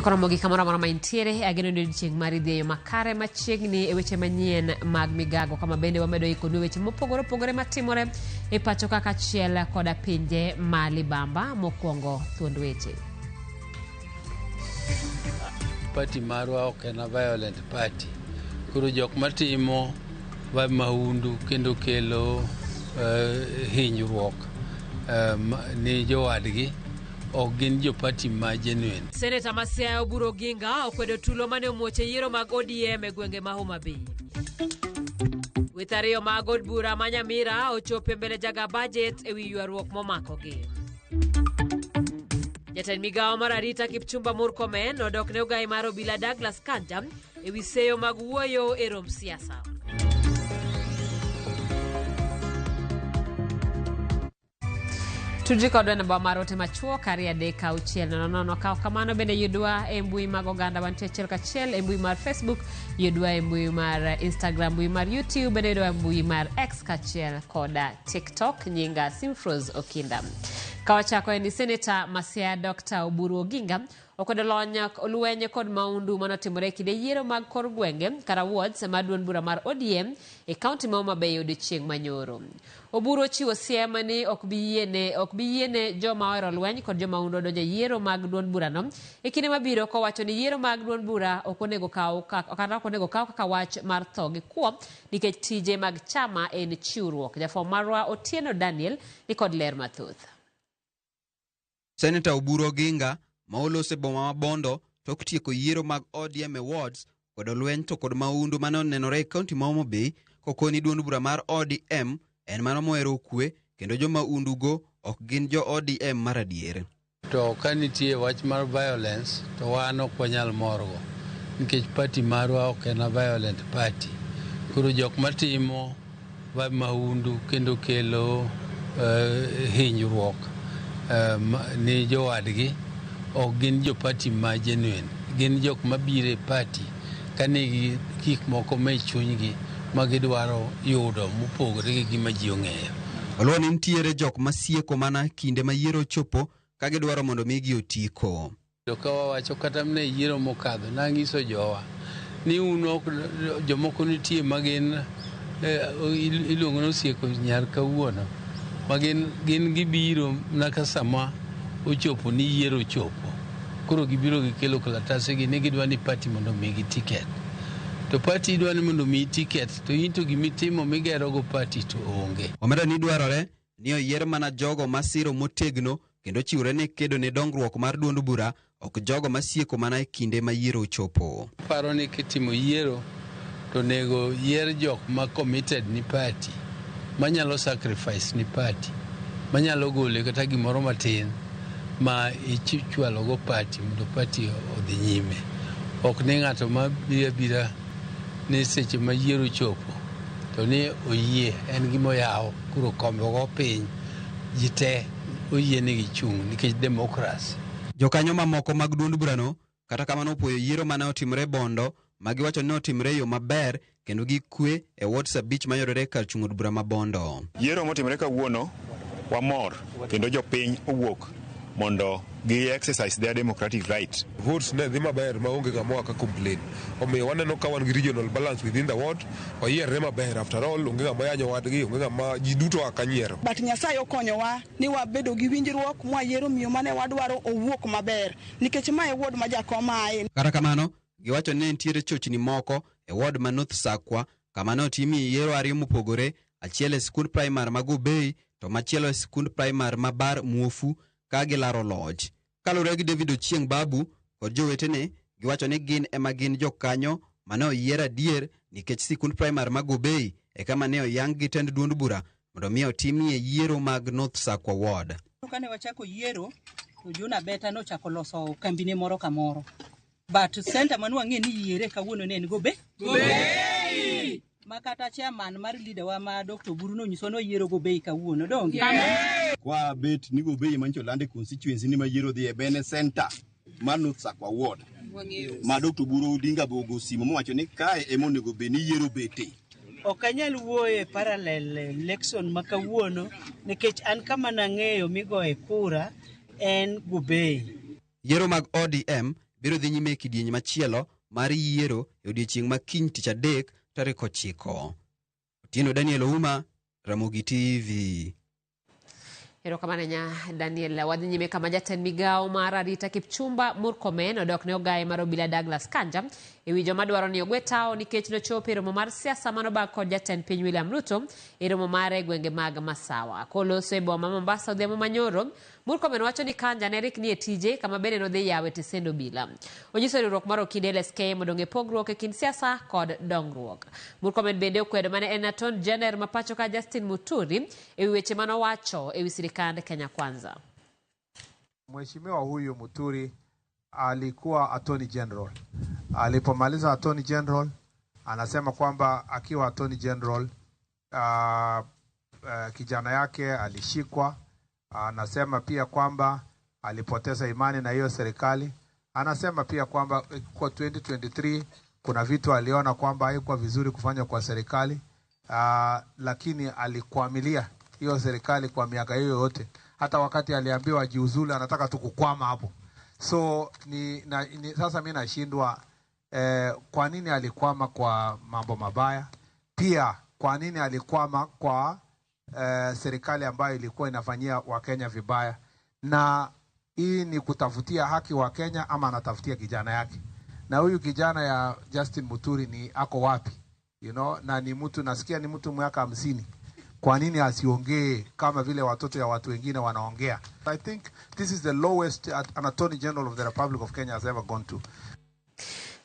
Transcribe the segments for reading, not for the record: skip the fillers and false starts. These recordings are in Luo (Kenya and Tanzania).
Ramogi kamoro amora maintiere ageno ni chieng' mar idheyo makare machiegni e weche manyien mag Migago kama bende wamedo ikonu weche mopogore opogore matimore e pacho kaka achiel koda pinje malibamba. Mokwongo thuond weche. Party marwa ok en violent party. Koro jok matimo mahundu kendo kelo hinyruok ni jowadgi ok gin jo party ma genuine. Senator Masiaya Oburu Oginga okwedo tulo mane omuoche yiero mag ODM e gwenge ma Homa Bay. With ariyo mag od bura ma Nyamira ochopo mbele jaga budget e wi ywaruok momakogi. Jatend migawo mar arita Kipchumba Murkomen odok ne ogai mar obila Douglas Kanja e wi seyo mag wuoyo e rom siasa. Tudri kodwa namba mar ote machuo kari adek auchiel nono kao kamano bende yudwa e mbui mag oganda wantie achiel kachiel e mbui mar Facebook, yudwa e mbui mar Instagram, mbui mar YouTube, bende yudwa e mbui mar X kachiel koda TikTok. Nyinga Simfros Okinda. Kawachako ni Senator Masiaya Dr. Oburu Oginga okwedo lweny kod maundu manotimore kinde yiero mag kor gwenge kara wards ma duond bura mar ODM e kaunti ma Homa Bay odiochieng' manyoro. Oburu ochiwo siem ni ok bi yiene joma ohero lweny kod joma undu donjo yiero mag duond burano e kinde mabiro, kowacho ni yiero mag duond bura ok onego kaw kaka wach mar tho gi kuo nikech tije mag chama en chiwruok. Jafwambo marwa Otieno Daniel ni kod ler mathoth. Senator Oburu Oginga ma olose boma ma Bondo tok tieko yiero mag ODM wards kod lweny to kod maundu mane onenore e kaunti ma Homa Bay kokoni duond bura mar ODM en mano mohero kwe kendo joma undugo ok gin jo ODM mar adier. To kanitie wach mar violence to wan ok wanyal morgo nikech party marwa ok en violent party. Koro jok matimo maundu kendo kelo hinyruok ni jowadgi ok gin jo party ma genuine. Gin jok mabire party kanigi gik moko me chunygi magidwaro yudo mopogore gi gima ji ong'eyo. Olwani nitiere jok masieko mana kinde ma yiero chopo ka gidwaro mondo migi otiko. To ka wawacho kata mne yiero mokadho nang'iso jowa ni uno jomoko nitie magin iluongo nosieko nyar kawuono magin gibiro naka sama ochopo ni yiero chopo. Koro gibiro gikelo kalatasegi ni gidwa ni party mondo migi tiket. To party idwa ni mondo mi tiket to into gimitimo migero go party to onge. Omedo ni dwarore ni oyier mana jogo masiro motegno kendo chiwre ne kedo ne dongruok mar duond bura, ok jogo masieko mana e kinde ma yiero chopo. Paro ni kitimo yiero to nego yier jok ma committed ni party, manyalo sacrifice ni party, manyalo gole kata gimoro matin ma ichwalo go party mondo party odhi nyime. Ok ni ng'ato ma bira ni seche ma yiero chopo to ni oyie en gimo yawo kuro kombe go piny jite oyie ni gichung' nikech demokrasi. Jokanyo mamoko mag duond burano kata kamano opoyo yiero mane otimre Bondo magiwacho ni otimre yo maber kendo gi kwe e WhatsApp beach mayorore kar chung' od bura ma Bondo. Yiero motimre kawuono wamor kendo jopiny owuok mondo gi exercise their democratic right. Votes ne dhi maber maonge gamo ka complain. Omiyo waneno ka wan gi regional balance within the ward. Oyiere maber, after all onge gama yanyo wadgi, onge gama ji duto akanyiero. But Nyasaye okonyowa ni wabedo gi winjruok mwayiero miyo mane wadwaro owuok maber nikech mae ward ma jakoma ae. Kata kamano giwacho ni nitiere chochni moko e ward ma North Sakwa kama ne otimi yiero ariyo mopogore, achiel e skund primary ma Gobei to machielo e skund primary ma Bar Muofu ka gilaro lodge. Kalure gi David Ochieng Babu kod jowetene giwacho ni gin ema gin jokanyo mane oyier adier nikech sikund primary ma Gobei e kama ne oyang gi tend duond bura mondo mi otimie yiero mag North Sakwa ward. Kane wachako yiero to Juna Beta no chako loso kambine moro ka moro. But center manu ang'e ni yiere kawuono ne en Gobei. Makata chairman mar leader wa ma Dr. Oburu no nyiso no yiero Gobei kawuono donge. Kwa bet ni Gobei mancho lande constituency ni ma yiero dhi e Bene Center ma North Sakwa ward. Ma Dr. Oburu Odinga bogo simo mowacho ni kae ema onego bed ni yiero bete. Ok anyal wuoyo e parallel election ma kawuono nikech an kama nang'eyo migoe kura en Gobei. Yiero mag ODM biro dhi nyime kidieny machielo mar yiero e odiechieng' ma kiny tich adek tarik 9. Otieno Daniel Ouma, Ramogi TV. Erokamano nya Daniel. Wadhi nyime kama jatend Migago mar arita Kipchumba Murkomen odok ne ogaye mar obila Douglas Kanja ewi joma dwaro ni ogwe tao nikech nochopo e romo mar siasa manobag kod jatend piny William Ruto e romo mar gwenge mag Masawa. Koloso e boma Mombasa odhiambo manyoro, Murkomen wacho ni Kanja ne rikni e tije kama bende nodhi yawe tesendo obila. Onyiso riwruok mar Okinde LSK mondo ng'e pogruok e kind siasa kod dongruok. Murkomen bende okwedo mane en Attorney General ma pacho ka Justin Muturi e weche manowacho e wi sirikand Kenya Kwanza. Mheshimiwa huyu Muturi alikuwa Attorney General. Alipomaliza Attorney General, anasema kwamba akiwa Attorney General kijana yake alishikwa. Anasema pia kwamba alipoteza imani na hiyo serikali. Anasema pia kwamba kwa 2023 kuna vitu aliona kwamba haikuwa vizuri kufanya kwa serikali, lakini alikwamilia hiyo serikali kwa miaka hiyo yote. Hata wakati aliambiwa jiuzulu anataka tu kukwama hapo. So sasa mimi nashindwa kwa nini alikwama kwa mambo mabaya? Pia kwa nini alikwama kwa serikali ambayo ilikuwa inafanyia Wakenya vibaya? Na hii ni kutafutia haki wa Kenya ama anatafutia kijana yake? Na huyu kijana ya Justin Muturi ni ako wapi? Na ni mtu, nasikia ni mtu miaka 50. Kwa nini asiongee kama vile watoto ya watu wengine wanaongea? I think this is the lowest an Attorney General of the Republic of Kenya has ever gone to.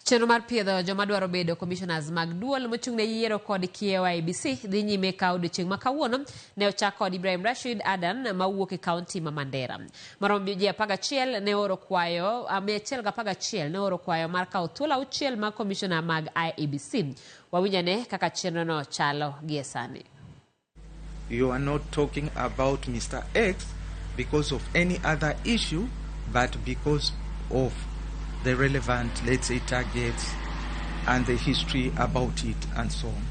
Chenro mar piedho joma dwaro bedo commissioners mag duol mochung' ne yiero kod kiewo IEBC dhi nyime ka odiechieng' ma kawuono ne ochak kod Ibrahim Rashid Adan mawuok e kaunti ma Mandera. Marom ji 11 ne oro kwayo, 111 ne oro kwayo mar kawo thuolo 6 mag commissioner mag IEBC. Wawinjane kaka chenro no chalo gie sani. You are not talking about Mr. X because of any other issue, but because of the relevant, let's say, targets and the history about it and so on.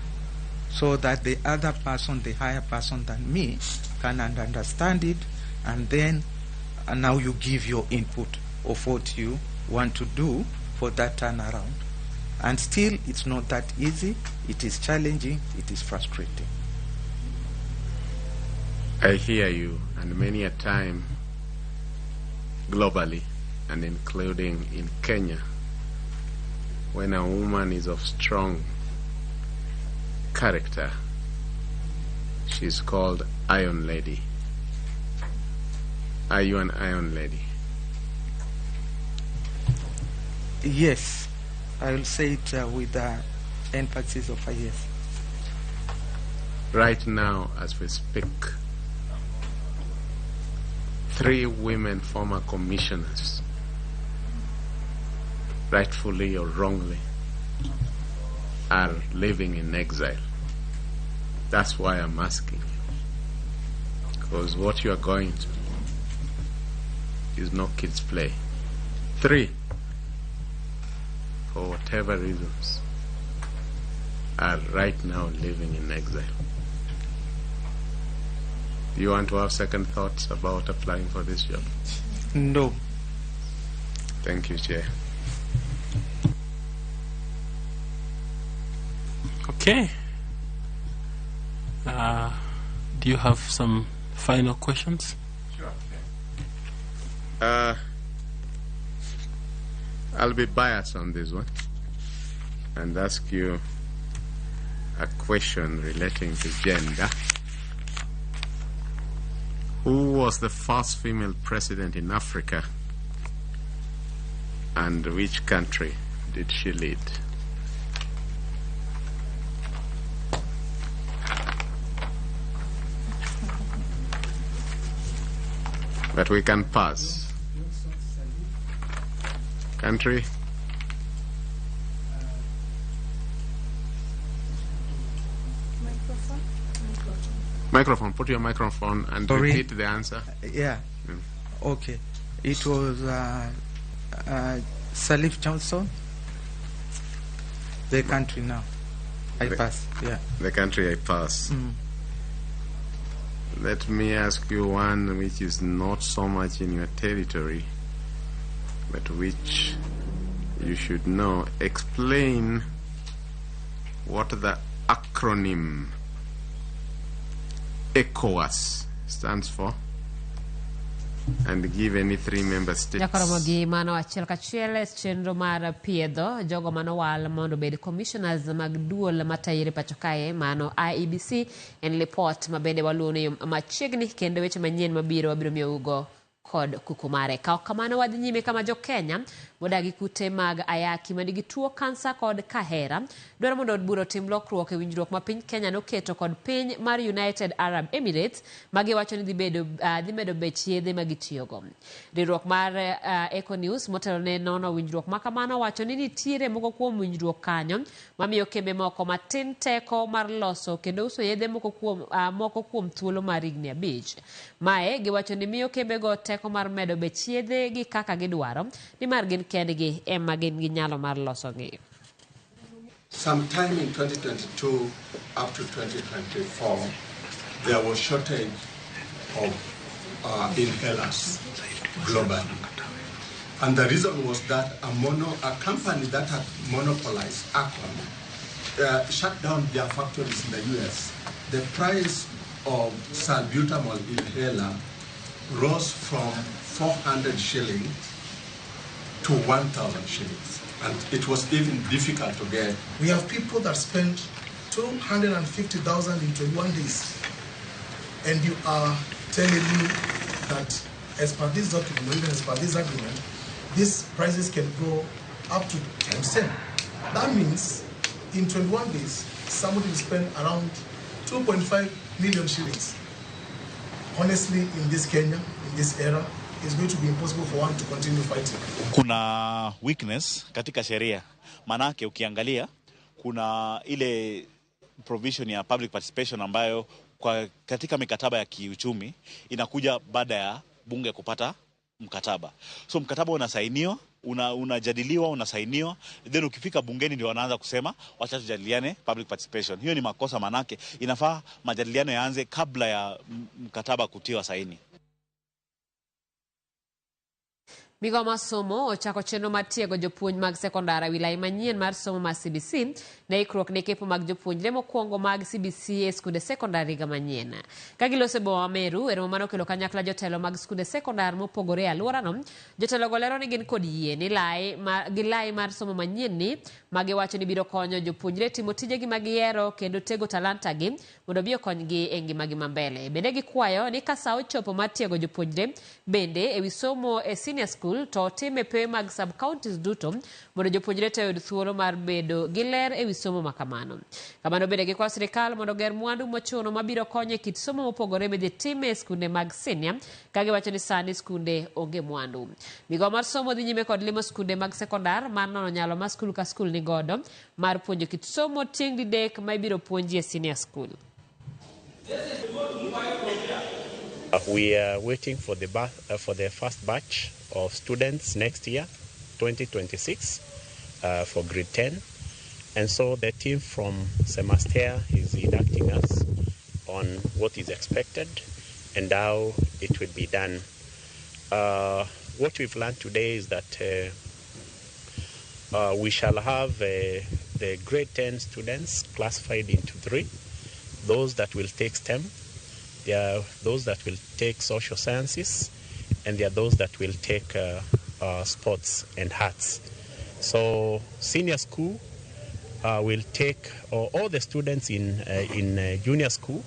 So that the other person, the higher person than me, can understand it, and then now you give your input of what you want to do for that turnaround. And still, it's not that easy. It is challenging. It is frustrating. I hear you, and many a time globally and including in Kenya, when a woman is of strong character, she's called Iron Lady. Are you an Iron Lady? Yes, I will say it with the emphasis of a yes. Right now, as we speak, 3 women former commissioners, rightfully or wrongly, are living in exile. That's why I'm asking you. Because what you are going to is no kids' play. 3, for whatever reasons, are right now living in exile. Do you want to have second thoughts about applying for this job? No. Thank you, Chair. Okay. Do you have some final questions? Sure. I'll be biased on this one and ask you a question relating to gender. Who was the first female president in Africa, and which country did she lead? But we can pass. Country? Microphone. Put your microphone and repeat the answer. Yeah. Okay. It was Salif Johnson. The country now. I pass. Yeah. The country I pass. Let me ask you one which is not so much in your territory, but which you should know. Explain what the acronym ECOWAS stands for, and give any 3 member states. Ramogi mano achiel kachiel chenro mar piedho jogo mano wal mondo bed commissioners mag duol matayire pacho kae mano IEBC en report mabende waluone machiegni kendo weche manyien mabiro wabiro miyo kod kukumare. Kao kamano wadhi nyime kama jo Kenya modagi kute mag ayaki manigi tuo kansa kod kahera dwaro mondo od bura tim lokruok e winjruok ma piny Kenya noketo kod piny mar United Arab Emirates magiwacho ni dhi medo bech yedhe magitiyogo. Riwruok mar Eco News motelo ne nono winjruok ma kamano wacho ni nitiere moko kuom winjruok kanyo mamiyo kembe moko matin teko mar loso kendo uso yedhe moko kuom thuolo mar higni 5. Mae giwacho ni miyo kembe go teko mar medo bech yedhe gi kaka gidwaro ni mar gin kendgi ema gin gi nyalo mar loso gi. Sometime in 2022 up to 2024, there was shortage of inhalers globally. And the reason was that a company that had monopolized Acon shut down their factories in the US. The price of salbutamol inhaler rose from 400 shillings to 1,000 shillings. And it was even difficult to get. We have people that spend 250,000 in 21 days. And you are telling me that as per this document, or even as per this agreement, these prices can go up to times 10. That means in 21 days, somebody will spend around 2.5 million shillings. Honestly, in this Kenya, in this era, it's going to be impossible for one to continue fighting. Kuna weakness katika sheria. Manake ukiangalia kuna ile provision ya public participation ambayo katika mikataba ya kiuchumi inakuja baada ya bunge kupata mkataba. So mkataba unasainiwa, unajadiliwa, unasainiwa, then ukifika bungeni ndio wanaanza kusema wacha tujadiliane public participation. Hiyo ni makosa, manake inafaa majadiliano yaanze kabla ya mkataba kutiwa saini. Migago mar somo ochako chenro mar tiego jopuonj mag sekondara wilaya manyien mar somo mar CBC ne ikruok ne kepo mag jopuonjre mokwongo mag CBC e skunde sekondari ga manyien. Ka gilose boma Meru e romo mano kelo kanyakla jotelo mag skunde sekondar mopogore alworano, jotelo go lero ni gin kod yie ni lai mar somo manyien ni magiwacho ni biro konyo jopuonjre timo tijegi magihero kendo tego talanta gi mondo bi okonygi e ngimagi mambele. Bende gikwayo ni ka sa ochopo mar tiego jopuonjre bende e wi somo e senior school to time pe mag sub counties duto mondo jopuonjre te yud thuolo mar bedo gi ler e wi somo makamano. Kamano bende gikwayo sirikal mondo ger mwandu mochuno mabiro konyo kit somo mopogore midhi time e skunde mag senior ka giwacho ni sani skunde onge mwandu. Migago mar somo dhi nyime kod limo skunde mag sekondar mar nono nyalo ma skul ka skul ni godo mar puonjo kit somo tieng' didek ma ibiro puonji e senior school. We are waiting for the first batch of students next year, 2026, for grade 10. And so the team from Semester is inducting us on what is expected and how it will be done. What we've learned today is that we shall have the grade 10 students classified into 3. Those that will take STEM, there are those that will take social sciences, and there are those that will take sports and arts. So senior school will take all the students in junior school.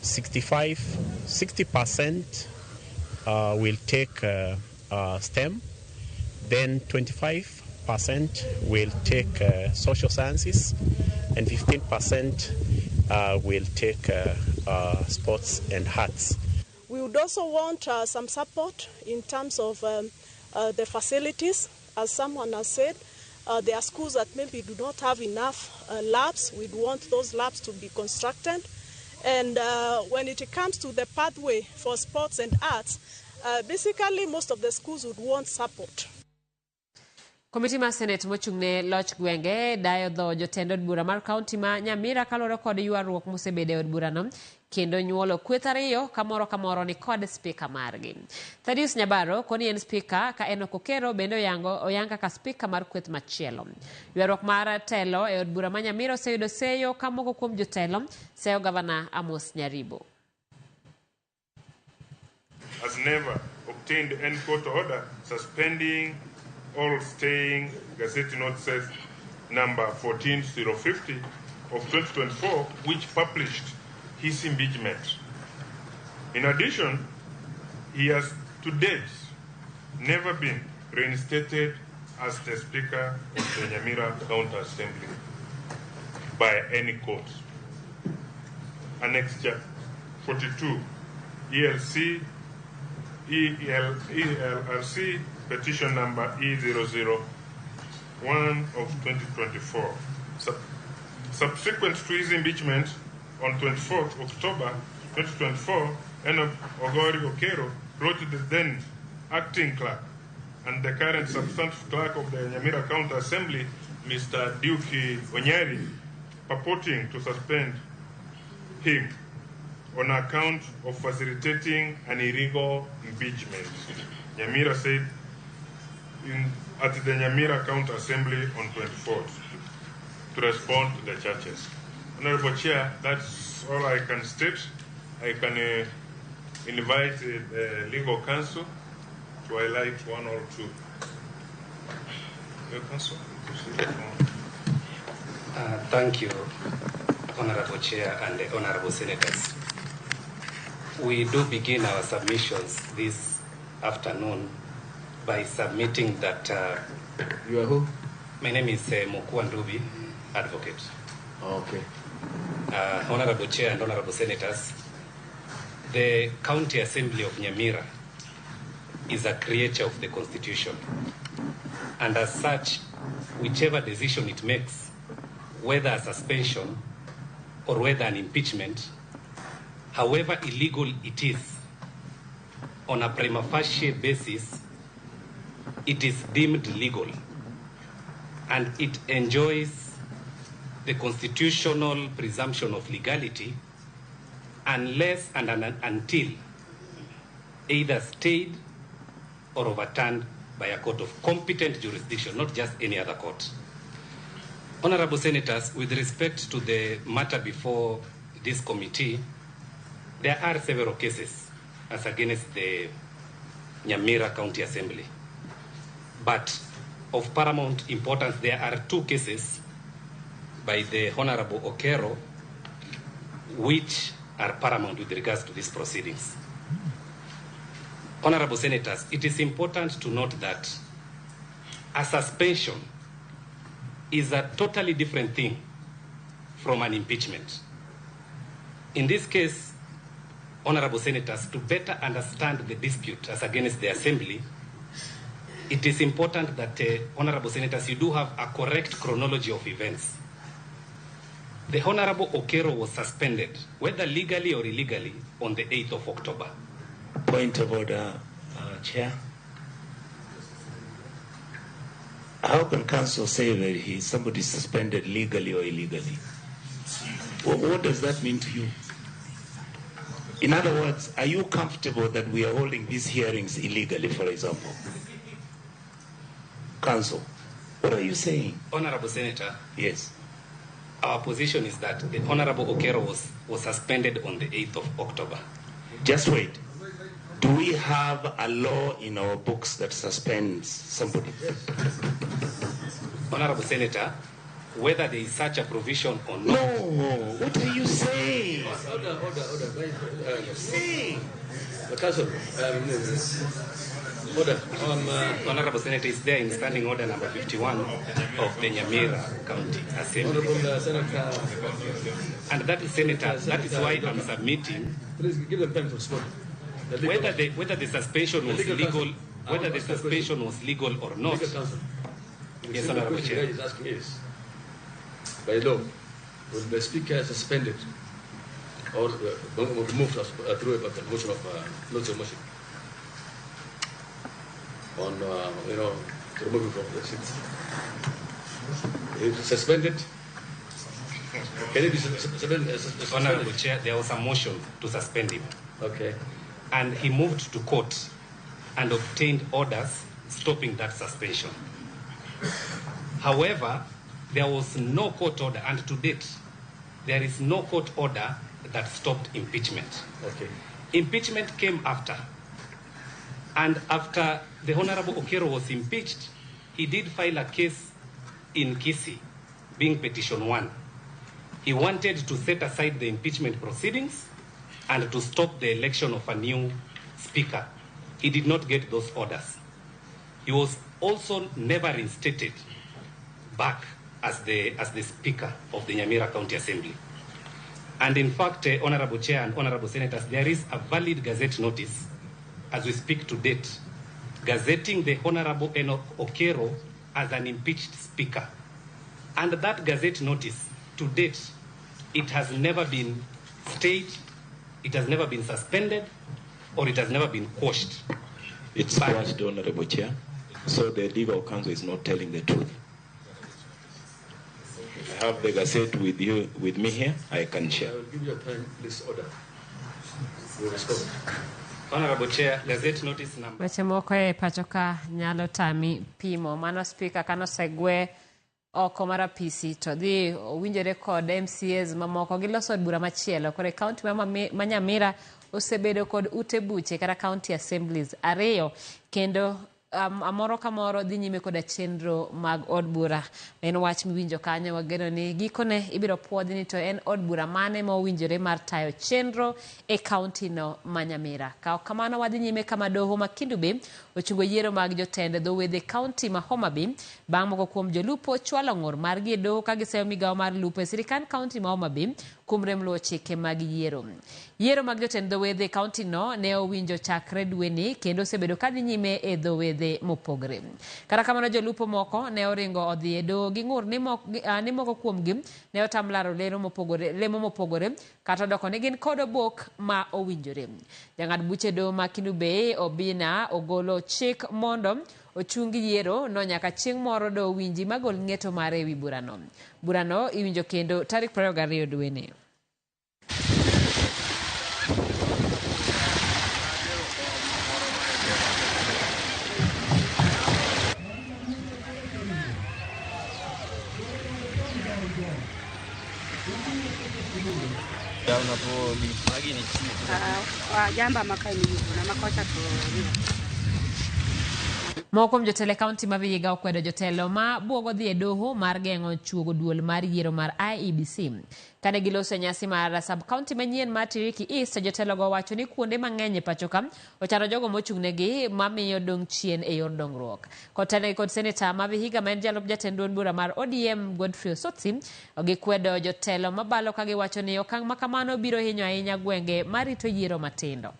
60% will take STEM, then 25% will take social sciences, and 15% will take sports and arts. We would also want some support in terms of the facilities. As someone has said, there are schools that maybe do not have enough labs. We'd want those labs to be constructed. And when it comes to the pathway for sports and arts, basically most of the schools would want support. Komiti mar Senate mochung'ne loch gwenge dayo dho jotend od bura mar kaunti ma Nyamira kalore kod ywaruok mosebede od burano kendo nyuolo kweth ariyo kamoro ni kod spika margi. Thaddeus Nyabaro koni en spika ka Enoch Okero bende oyanga ka spika mar kweth machielo. Ywaruok mar telo e od bura ma Nyamira oseyudo seyo ka moko kuom jotelo seyo gavana Amos Nyaribo. Has never obtained any court order suspending or staying Gazette Notices number 14050 of 2024, which published his impeachment. In addition, he has to date never been reinstated as the Speaker of the Nyamira County Assembly by any court. Annexure 42, ELRC petition number E001 of 2024. Subsequent to his impeachment on 24th October 2024, Enoch Okero wrote to the then acting clerk and the current substantive clerk of the Nyamira County Assembly, Mr. Duke Onyari, purporting to suspend him on account of facilitating an illegal impeachment. Nyamira said at the Nyamira County Assembly on 24th to respond to the charges. Honorable Chair, that's all I can state. I can invite legal counsel to highlight one or two. Legal counsel? Thank you, Honorable Chair and the Honorable Senators. We do begin our submissions this afternoon by submitting that... you are who? My name is Mokua Ndubi, advocate. Okay. Honorable Chair and Honorable Senators, the County Assembly of Nyamira is a creature of the Constitution. And as such, whichever decision it makes, whether a suspension or whether an impeachment, however illegal it is, on a prima facie basis, it is deemed legal and it enjoys the constitutional presumption of legality unless and until either stayed or overturned by a court of competent jurisdiction, not just any other court. Honorable Senators, with respect to the matter before this committee, there are several cases as against the Nyamira County Assembly. But of paramount importance, there are two cases by the Honorable Okero which are paramount with regards to these proceedings. Honorable Senators, it is important to note that a suspension is a totally different thing from an impeachment. In this case, Honorable Senators, to better understand the dispute as against the Assembly, it is important that, Honorable Senators, you do have a correct chronology of events. The Honorable Okero was suspended, whether legally or illegally, on the 8th of October. Point of order, Chair. How can counsel say that somebody is suspended legally or illegally? What does that mean to you? In other words, are you comfortable that we are holding these hearings illegally, for example? Counsel, what are you saying? Honorable Senator. Yes. Our position is that the Honorable Okero was suspended on the 8th of October. Just wait. Do we have a law in our books that suspends somebody? Honorable Senator, whether there is such a provision or not... No, what are you saying? Order. What are you saying? Council, order. Honorable Senator, is there in standing order number 51 of the Nyamira County Assembly. Honorable Senator. And that is, Senator, that is why I'm submitting... Please give them time to respond. Whether the suspension was legal, whether the suspension was legal or not. Yes, Honorable Chair. The asking is, by law, will the Speaker suspended or removed through a motion of notice of motion on to remove him from the seat. He suspended. Can he be suspended? Honorable Chair, there was a motion to suspend him. Okay. And he moved to court and obtained orders stopping that suspension. However, there was no court order, and to date, there is no court order that stopped impeachment. Okay. Impeachment came after. And after the Honorable Okero was impeached, he did file a case in Kisii, being Petition 1. He wanted to set aside the impeachment proceedings and to stop the election of a new speaker. He did not get those orders. He was also never reinstated back as the Speaker of the Nyamira County Assembly. And in fact, Honorable Chair and Honorable Senators, there is a valid Gazette notice as we speak to date, gazetting the Honorable Enoch Okero as an impeached Speaker. And that Gazette notice, to date, it has never been stayed, it has never been suspended, or it has never been quashed. It's quashed, Honorable Chair. So the legal counsel is not telling the truth. I have the Gazette with me here. I can share. I will give you a time list order. You respond. Honorable Chair, Gazette notice number. Weche moko e pachoka nyalo tami pimo. Mano speaker kano segwe oko mar apisi to dhi owinjore kod MCAs mamoko giloso od bura machielo kore county ma Nyamira osebedo kod ute buche kata county assemblies ariyo kendo amoro kamoro dhi nyime koda chenro mag od bura. En wach miwinjo kanyo wageno ni gikone ibiro puodhi ni to en od bura mane ma owinjore mar tayo chenro e county no ma Nyamira. Ka kamano wadhi nyime kama doho ma Kindube ochungo yiero mag jotend dho wedhe county ma Homabay bang' moko kuom jolupo chwalo ng'ur margi e doho ka giseyo migawo mar lupo e sirikand county ma Homabay kuom rem luwo chike mag yiero. Yiero mag jotend dho wedhe county no ne owinjo chakre dweni kendo osebedo kadhi nyime e dho wedhe mopogore. Kata kamano jolupo moko ne oringo odhi e doho gi ng'ur ni moko kuomgi ne otam laro lemo mopogore kata doko ni gin kod obok ma owinjore. Jang'ad buche doho ma Kindube Obina ogolo chik mondo ochungi yiero no nyaka chieng' moro do winji magol ng'eto mare ewi burano. Burano iwinjo kendo tarik 22 dweni. Moko jotelo county ma Migago kwedo jotelo ma buogo dhi e doho mar geng'o chuogo duol mar yiero mar IEBC. Kane giloso nyasi mar sub county manyien mar Tiriki East, jotelo go wacho ni kuonde mang'eny e pachoka ocharo jogo mochung'negi mamiyo dong' chien e yor dongruok. Kotene kod seneta ma Vihiga ma en jalup jatend duond bura mar ODM Godfrey Osotsi gikwedo jotelo mabalo ka giwacho ni okang' ma kamano biro hinyo ahinya gwenge marito yiero matindo.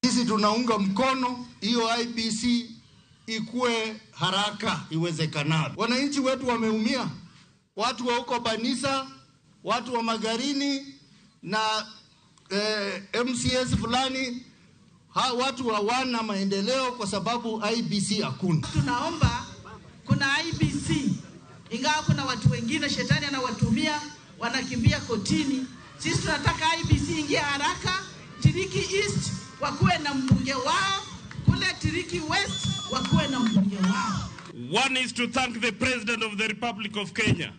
Sisi tunaunga mkono hiyo IEBC ikue haraka iwezekanavyo. Wananchi wetu wameumia, watu wa huko Banisa, watu wa Magarini na MCS fulani, watu hawana maendeleo kwa sababu IEBC hakuna. Tunaomba kuna IEBC, ingawa kuna watu wengine shetani anawatumia wanakimbia kotini. Sisi tunataka IEBC ingie haraka. Tiriki East wakuwe na mbunge wao, kule Tiriki West wakuwe na mbunge wao. One is to thank the President of the Republic of Kenya,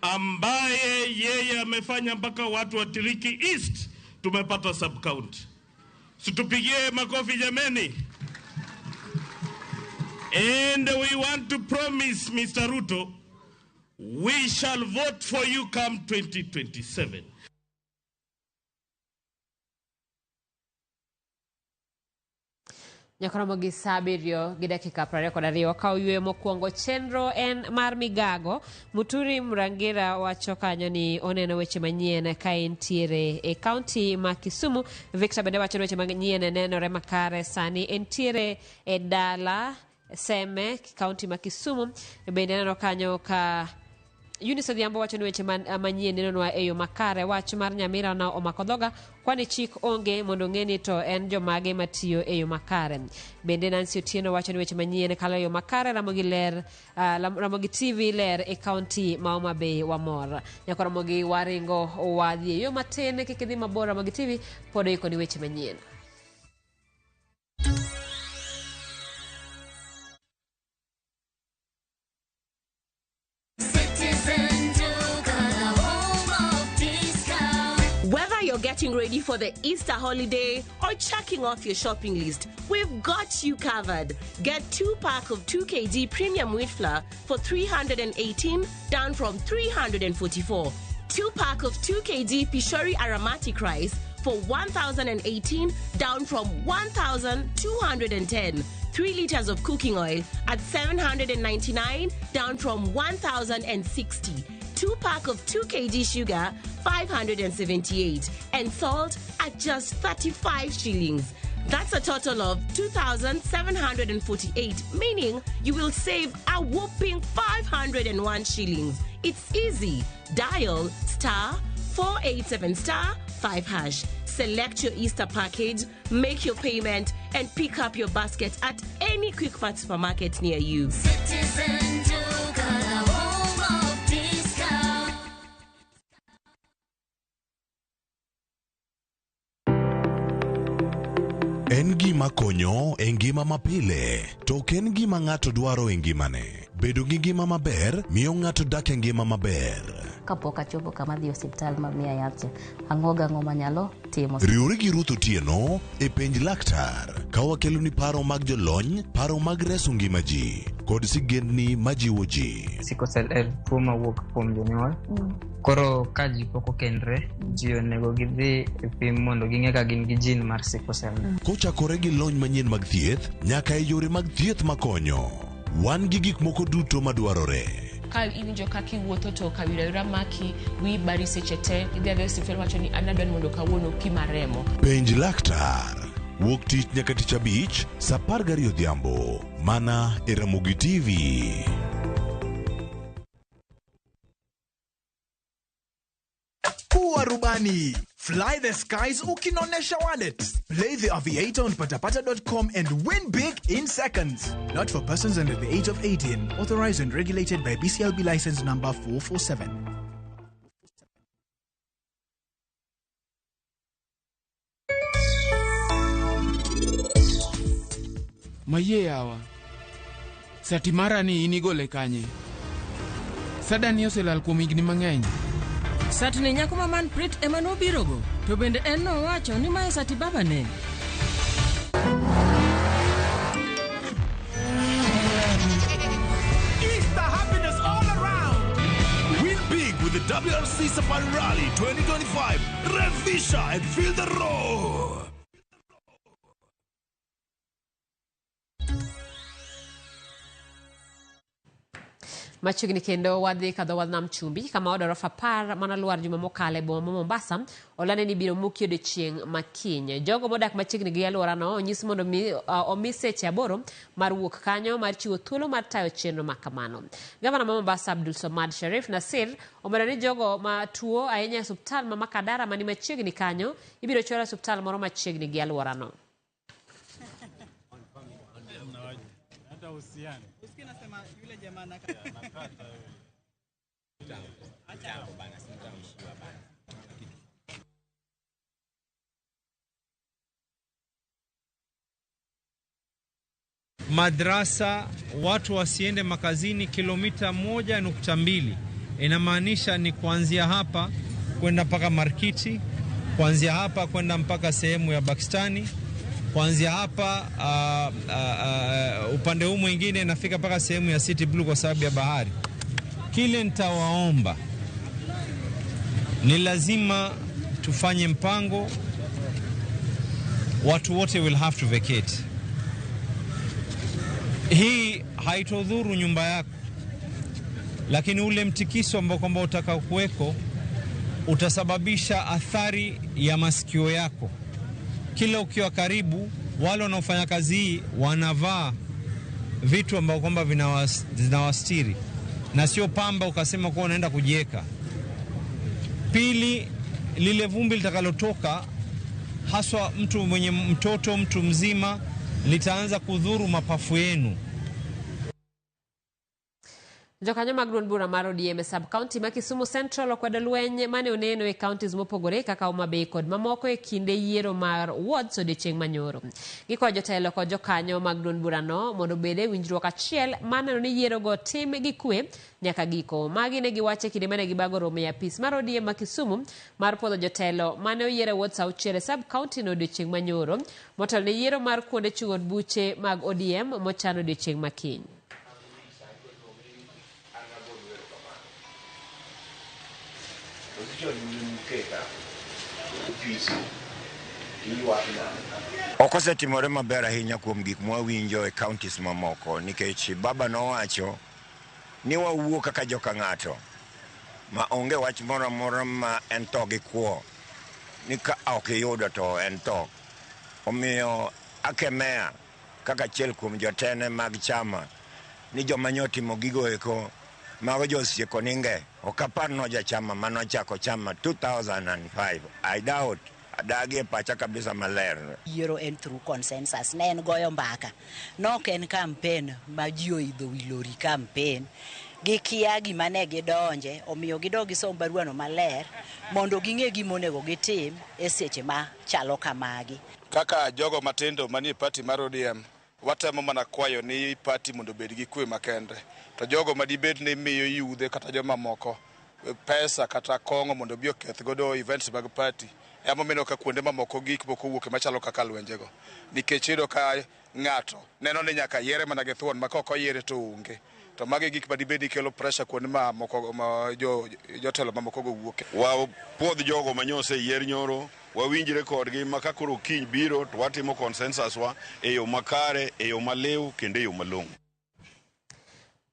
ambaye yeye amefanya mpaka watu wa Tiriki East tumepata sub county. Situpigie makofi jameni. And we want to promise Mr. Ruto, we shall vote for you come 2027. Nyakoromogi sabirio gi dakika 22 ka oywe mokwongo chenro en mar Migago. Muturi Mrangira wacho kanyo ni oneno weche manyien ka entiere e kaunti ma Kisumu. Victor bende wacho weche manyien nenore makare sani entiere e dala Seme kaunti ma Kisumu. Bende neno kanyo ka Eunice Odhiambo wacho ni weche manyien nenonwa e yo makare. Wach mar Nyamira na omako dhoga kwani chik onge mondo ng'eni to en jomage matiyo e yo makare. Bende Nancy Otieno wacho ni weche manyien kalo yo makare. Ramogi TV ler e kaunti ma Homa Bay wamor. Nyako Ramogi waringo wadhi e yo matin kikidhi mabor. Ramogi TV podo iko ni weche manyien. Whether you're getting ready for the Easter holiday or checking off your shopping list, we've got you covered. Get 2-pack of 2 kg premium wheat flour for 318, down from 344. 2-pack of 2 kg Pishori aromatic rice for 1,018, down from 1,210. 3 liters of cooking oil at 799, down from 1,060. 2-pack of 2 kg sugar, 578, and salt at just 35 shillings. That's a total of 2,748, meaning you will save a whopping 501 shillings. It's easy. Dial *487*5#. Select your Easter package, make your payment, and pick up your basket at any Quick Mart supermarket near you. Citizen Joga, home of discount. En gima konyo e ngima mapile, to ok en gima ng'ato dwaro e ngimane. Bedo gi ngima maber miyo ng'ato dak e ngima maber. Kapok achopo kama dhi osiptal mamiya yath, ang'o manyalo timo. Riwri gi Ruth Otieno e penj laktar ka wakelo ni paro mag jolony, paro mag reso ngima ji kod sigendni majiwo ji. Sickle en tuo mawuok kuom jonyuol. Koro ka ji pok okendre, ji onego gidhi e pim mondo ging'e ka gin gi jin mar sickle cell. Kochakore gi lony manyien mag thieth nyaka e yore mag thieth makonyo. Wan gi gik moko duto madwarore. Ka injo kaki wuotho to kawira maki wi bari seche te idhi adhi osiptal wacho ni anadwa mondo kawuono pima remo. Penj laktar wuok tich nyaka tich abich saa 12 odhiambo mana e Ramogi TV. Kuwa rubani, fly the skies ukinonesha wallet. Play the aviator on patapata.com and win big in seconds. Not for persons under the age of 18. Authorized and regulated by BCLB license number 447. Maye yawa. Satimara ni inigole kanye. Sadani oselal kuom higni mang'eny. Satni nyako ma Manprit ema nobirogo, to bende en nowacho ni mae sati baba ne. Easter happiness all around. Win big with the WRC Safari Rally 2025. Revisha and feel the roar. Machiegni kendo wadhi kadho wadnam chumbi kama odorofa par mana luar juma mokale boma Mombasa olane ni biro muki odiochieng' makiny. Jogo modak machiegni gi alworano onyis mondo omi seche 8 mar wuok kanyo mar chiwo thuolo mar tayo chenro makamano. Gavana ma Mombasa Abdul Somad Sharif Nasir omedo ni jogo ma tuo ahinya e osiptal ma Makadara mani machiegni kanyo ibiro choro osiptal moro machiegni gi alworano. Madrasa watu wasiende makazini kilomita 1.2. Inamaanisha ni kuanzia hapa kwenda mpaka Markiti, kuanzia hapa kwenda mpaka sehemu ya Pakistani, kuanzia hapa upande huu mwingine nafika mpaka sehemu ya City Blue kwa sababu ya bahari. Kile nitawaomba ni lazima tufanye mpango, watu wote will have to vacate. Hii haitodhuru nyumba yako, lakini ule mtikiso ambao kwamba utakao kuweko utasababisha athari ya masikio yako. Kila ukiwa karibu, wale wanaofanya kazi hii wanavaa vitu ambao kwamba vinawastiri na sio pamba ukasema kuwa unaenda kujieka. Pili, lile vumbi litakalotoka, haswa mtu mwenye mtoto, mtu mzima, litaanza kudhuru mapafu yenu. Jokanyo mag duond bura mar ODM sub county ma Kisumu Central okwedo lweny mane oneno e counties mopogore kaka Homa Bay kod mamoko e kinde yiero mar wards odiechieng' manyoro. Gikwayo jotelo kod jokanyo mag duond burano mondo obed e winjruok achiel maneno ni yiero go tim gi kwe nyaka giko. Magi ne giwacho kinde mane gibago romo e apis mar ODM ma Kisumu mar puodho jotelo mane oyier e wards auchiel e sub county no odiechieng' manyoro motelo ne yiero mar kuonde chungo buche mag ODM mochano odiechieng' makiny. Okosetimore maber ahinya kuom gik mwawinjo e counties mamoko nikech baba nowacho ni wawuo kaka joka ng'ato ma onge wach moro amora ma en to gi kwo ni ka ok iyudo to en to. Omiyo akemea kaka achiel kuom jotene mag chama ni joma nyotimo gigo eko mago josieko ninge okapar no jachama manochako chama 2005. I doubt adagi pacha kabisa maler. Yiero en through consensus, ne en goyo mbaka. Nok en campaign ma ji oidho wilori campaign. Gikia gima ne gidonje, omiyo gidogi som baruano maler mondo ging'e gima onego gitim e seche ma chalo kamagi. Kaka jogo matindo manie party mar ODM, watemo mana kwayo ni party mondo bed gi kwe makende. To jogo madibed ni miyo yudhe kata joma moko pesa kata kongo mondo bi oketh godo events mag party. Emo meno ka kuonde mamoko gik moko wuok machalo kaka lwenjego. Nikech iyudo ka ng'ato neno ni nyaka yiere mana gi thuon ma koko yiere to onge. To magi gik madibed kelo pressure kuonde mamoko ma jotelo mamoko go wuok. Wa puodh jogo manyose yier nyoro, wawinjre kodgi maka koro kiny biro to watimo consensus wa e yo makare, e yo malew kendo e yo malong'o.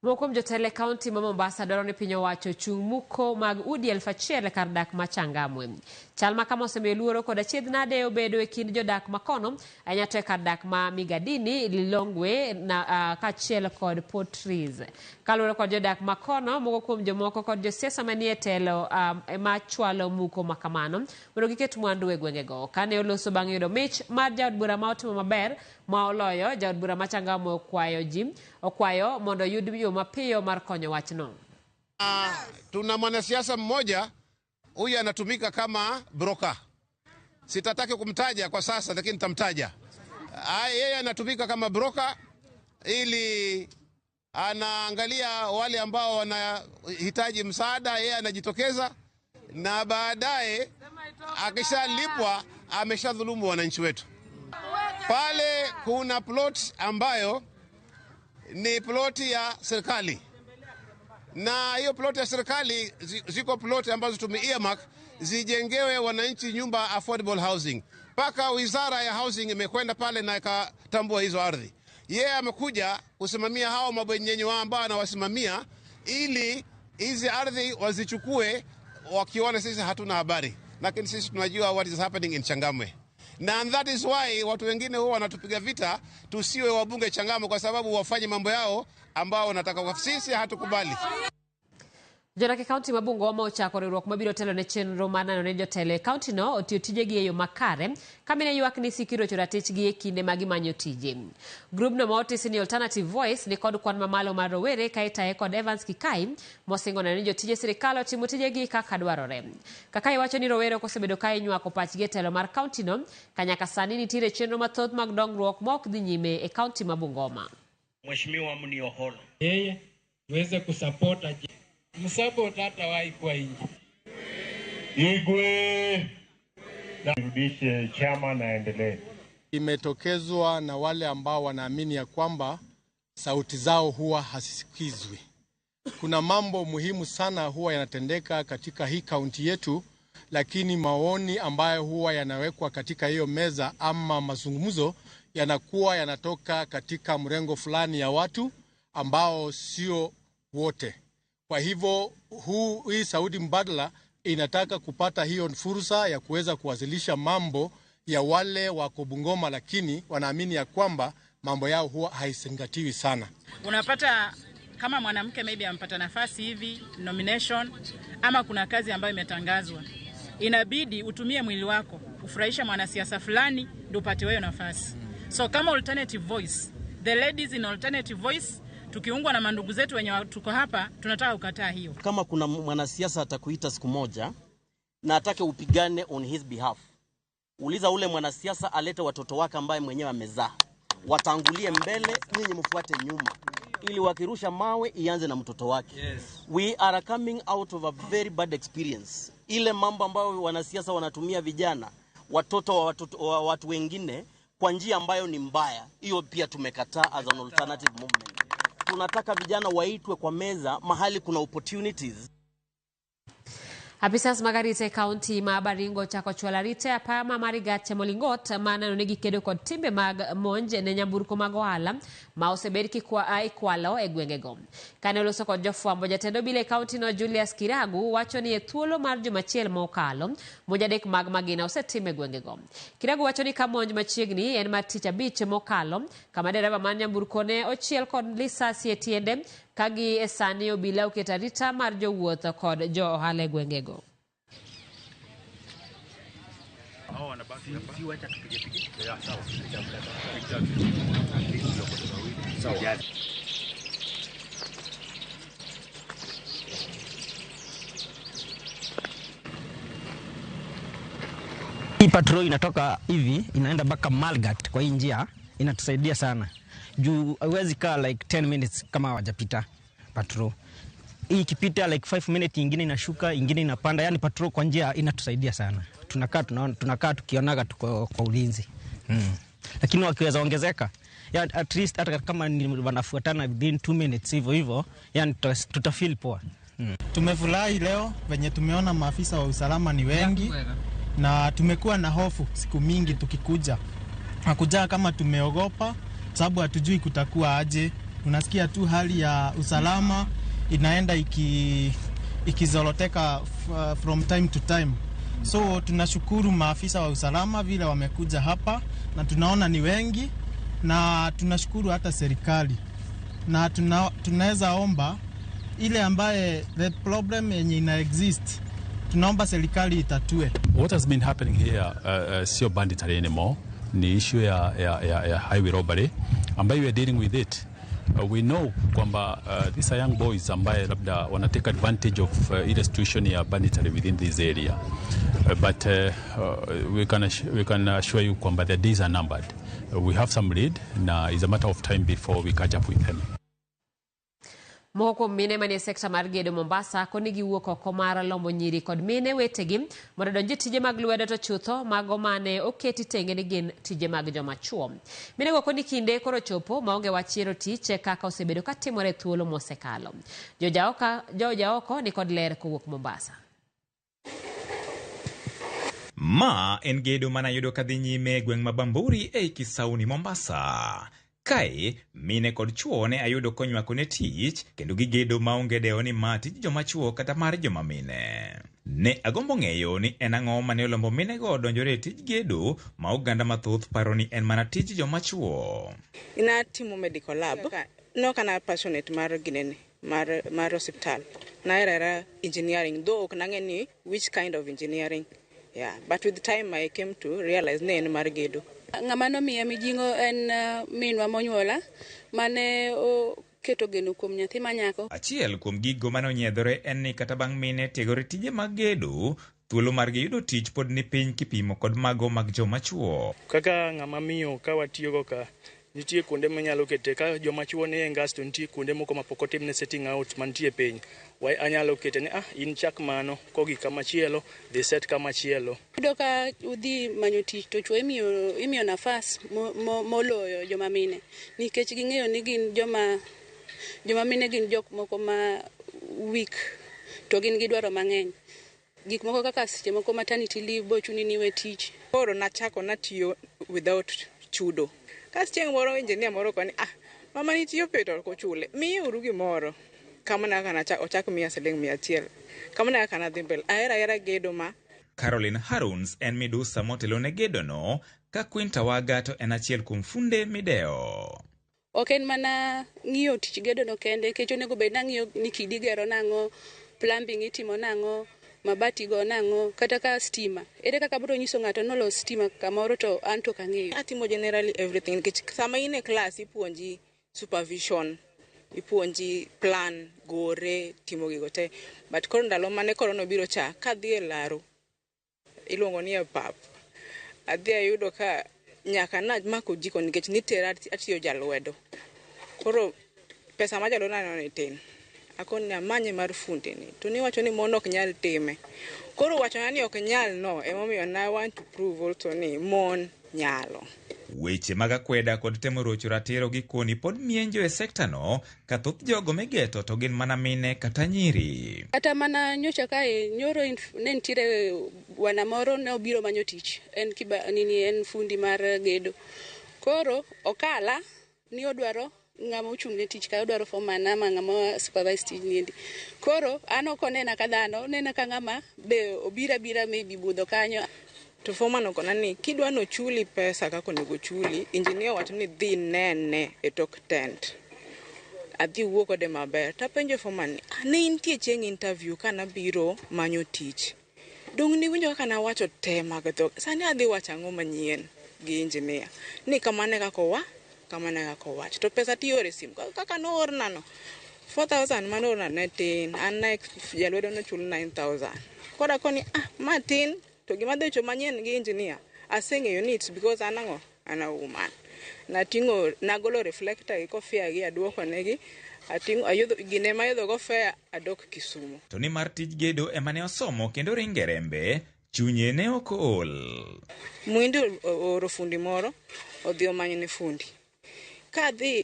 Mokom jotele county ma Mombasa dwaro ni piny owacho chung' muko mag udi 1,000 kar dak ma Changamwe. Chal ma kama osemiyo luoro kod achiedh nade obedo e kind jodak makono ahinya to e kar dak ma Migadini, Lilongwe na kaachiel kod Portrees. Kaluwore kod jodak makono, moko kuom jomoko kod josiasa manie telo ma chwalo muko makamano mondo giket mwandu e gwengego. Kane oloso bang' yudo mich mar jaod bura ma otimo maber ma oloyo, jaod bura ma Changamwe okwayo mondo yud yo mapiyo mar konyo wachno. Tuna mwanasiasa mmoja huyu anatumika kama broker. Sitataki kumtaja kwa sasa lakini nitamtaja. Yeye anatumika kama broker ili anaangalia wale ambao wanahitaji msaada, yeye anajitokeza na baadaye akishalipwa ameshadhulumu wananchi wetu. Pale kuna plot ambayo ni ploti ya serikali. Na hiyo ploti ya serikali ziko ploti ambazo tume-earmark zijengewe wananchi nyumba affordable housing. Paka wizara ya housing imekwenda pale na ikatambua hizo ardhi. Yeye amekuja kusimamia hao mabwenyenye wao ambao anawasimamia ili hizi ardhi wazichukue wakiona sisi hatuna habari. Lakini sisi tunajua what is happening in Changamwe. And that is why watu wengine huwa wanatupiga vita tusiwe wabunge Changamwe kwa sababu wafanye mambo yao ambao wanataka kwa sisi hatukubali. Jodak county ma Bungoma ochako riwruok mabiro telo ne chenro mar neno ne jotelo county no otiyo tijegi e yo makare kamine ywak ni sikiro choratechgi e kinde ma gimanyo tije. Grubno ma otisi ni Alternative Voice ni kod kwan mamalo mar rowere ka itaye kod Evans Kikai mosingo neno ni jotije sirikal otimo tijegi kaka dwarore. Kakai wacho ni rowere osebedo ka inywako pachgi e telo mar county no kanyaka sani nitiere chenro mathoth mag dongruok ma ok dhi nyime e county ma Bungoma. Mheshimiwa Mnioholo yeye tuweze kusupport msabo tata wai kwa inji Igwe narudishe chama na endelee. Imetokezwa na wale ambao wanaamini ya kwamba sauti zao huwa hasikizwi. Kuna mambo muhimu sana huwa yanatendeka katika hii kaunti yetu, lakini maoni ambayo huwa yanawekwa katika hiyo meza ama mazungumzo yanakuwa yanatoka katika mrengo fulani ya watu ambao sio wote. Kwa hivyo hii sauti mbadala inataka kupata hiyo fursa ya kuweza kuwasilisha mambo ya wale wako Bungoma, lakini wanaamini ya kwamba mambo yao huwa haisingatiwi sana. Unapata kama mwanamke maybe ampata nafasi hivi, nomination, ama kuna kazi ambayo imetangazwa, inabidi utumie mwili wako ufurahisha mwanasiasa fulani ndio upate wewe nafasi. So kama alternative voice, the ladies in alternative voice, tukiungwa na mandugu zetu wenye tuko hapa, tunataka kukataa hiyo. Kama kuna mwanasiasa atakuita siku moja na atake upigane on his behalf, uliza ule mwanasiasa alete watoto wake ambaye mwenyewe amezaa, watangulie mbele, nyinyi mfuate nyuma, ili wakirusha mawe ianze na mtoto wake. Yes. We are coming out of a very bad experience. Ile mambo ambayo wanasiasa wanatumia vijana, watoto wa watu wengine kwa njia ambayo ni mbaya, hiyo pia tumekataa as an alternative movement. Tunataka vijana waitwe kwa meza mahali kuna opportunities. Apisas magarite county ma Baringo chako chwala rite apama marigache molingot mana negi kedo kod timbe mag monje ne nyamburko mag ohala ma osebed kwa ai kwalo e gwengego. Kane oloso kod jofwambo jatendo bile county no Julius Kiragu wacho ni thuolo mar jumachiel mokalo mojadek mag magina osetime gwengego. Kiragu wacho ni kamonj machiegni en mar tich abich mokalo kama dereva man nyamburko ne ochiel kod lisasi e tiende kagi esani obila oketa rita mar jowuoth kod jo ohala e gwengego. Hii patrol inatoka hivi inaenda mpaka Malgat, kwa hii njia inatusaidia sana. Juu haiwezi kaa like 10 minutes kama hawajapita patrol. Hii ikipita like 5 minutes nyingine inashuka, nyingine inapanda, yani patrol kwa njia inatusaidia sana. Tunakaa tukionaga tuko kwa ulinzi. Lakini wakiweza ongezeka, yani at least hata kama ni wanafuatana within 2 minutes hivyo, yani tutafeel poa. Tumefurahi leo venye tumeona maafisa wa usalama ni wengi na tumekuwa na hofu siku mingi tukikuja. Hakuja kama tumeogopa sababu hatujui kutakuwa aje. Unasikia tu hali ya usalama inaenda ikizoroteka from time to time. So tunashukuru maafisa wa usalama vile wamekuja hapa na tunaona ni wengi, na tunashukuru hata serikali. Na tunaweza omba ile ambaye the problem yenye ina exist, tunaomba serikali itatue. What has been happening here sio banditry anymore. Ni issue ya highway robbery ambayo we are dealing with it. We know kwamba these are young boys ambaye labda wana take advantage of ile situation ya banditry within this area. But we can assure you kwamba the days are numbered. We have some lead, na it's a matter of time before we catch up with them. Moko mine manie sekta mar gedo Mombasa konigi wuok oko mar lombo nyiri kod mine wetegi mondo donji tije mag lwedo to chutho mago mane oketi tenge ni gin tije mag joma chuo. Mine go koni kinde koro chopo maonge wachiero tiche kaka osebedo katimore thuolo mosekalo. Joja oko ni kod ler kowuok Mombasa. Ma en gedo mana yudo kadhi nyime gweng' mabamburi e Kisauni Mombasa. Kae mine kod chuo ne ayudo konywako ne tich kendo gigedo maonge deo ni ma tij joma chuo kata mar joma mine. Ne agombo ng'eyo ni en ang'o mane olombo mine go donjore tij gedo ma oganda mathoth paro ni en mana tij joma chuo. Ina timo medical lab. No kana passionate mar ginene mar hospital. Na era engineering, though ok nang'eni which kind of engineering. Yeah, but with time I came to realize ne en mar gedo. Ng'amano miya mijingo en minwa monyuola mane keto geno kuom nyathi manyako. Achiel kuom gigo mane onyiedhore en ni kata bang' mine tiegore tije mag gedo, thuolo margi yudo tich pod ni piny kipimo kod mago mag joma chuo. Kaka ng'ama miyo ka watiyogo ka nitie kuonde manyalo kete ka joma chuo ne engas to nitie kuonde moko mapok otimne setting out mantie piny. Wai anyalo kete ni in chak mano kogi kama chielo dhi set kama chielo. Yudo ka udhi manyo tich to chuo imiyo nafas moloyo joma mine nikech ging'eyo ni gin joma mine gin jok moko ma weak to gin gidwaro mang'eny. Gik moko kaka seche moko maternity leave bo chuni niwe tich. Koro nachako natiyo without chudo. Kas chieng' moro engineer moro koni mama nitiyo petrol ko chule. Miyo uru gimoro. Kamana kana ochako miya siling 100. Kamana kana dhi mbele. Ahera gedo ma. Caroline Haruns en midusa motelo ne gedono, ka Quinta Waga to en achiel kuom funde mideo. Ok en mana ng'iyo tich gedono kende, kech onego bed nang'iyo ni kidi gero nang'o, plumbing itimo nang'o, mabati go nang'o, kata ka stima. Ere kaka biro nyiso ng'ato nolos stima kamoro to an to kang'eyo. Atimo generally everything. Kech sama in e class ipuonji supervision, ipuonji plan, gore, timo gigo te. But koro ndalo mane korona biro cha, kadhi e laro, iluongo ni e pap. Adhi ayudo ka nyaka na mako jiko nikech nitera atiyo jalwedo. Koro pesa ma jalwedo nano ni tin. Akoni amanye mar funde ni. To ni wacho ni mon ok nyal time. Koro wacho ni ok nyal no, emomiyo na want to prove also ni mon nyalo. Weche mag akweda kod temo rocho ratiro gi koni pod mienjo e sekta no, ka thoth jogo migeto to gin mana mine kata nyiri. Kata mana nyocha kae, nyoro ne nitiere wana moro ne obiro manyo tich. En fundi mar gedo. Koro okala ni odwaro ng'ama ochung' ne tich ka odwaro foreman ama ng'ama supervise tich niendi. Koro an ok onena ka dhano, nena ka ng'ama be obira maybe budho kanyo. To foreman okona ni kidwa no chuli pesa kako nego chuli, engineer wacho ni dhi nene e tok tent. Adhi wuok kode maber. Tapenjo foreman ni, ne intie chieng' interview kana biro manyo tich. Dong ni winjo kaka na wacho te mag dhok. Sani adhi wacho ang'o manyien gi engineer. Ni kamane kako wach. To pesa tiore sim. Kaka no orna no. 4,000 manorna ne tin. An na jalwedo no chul 9,000. Koda koni matin. To gima dhecho manyien gi engineer, aseng'eyo ni it's because anang'o, ana woman. Nagolo reflector gi kofia gi aduoko negi, ayudo gine ma yudho gofea adok Kisumu. To ni mar tij gedo emane osomo kendo ringe rembe, chunye ne ok ol. Mwindi oro fundi moro, odhi omanyo ne fundi.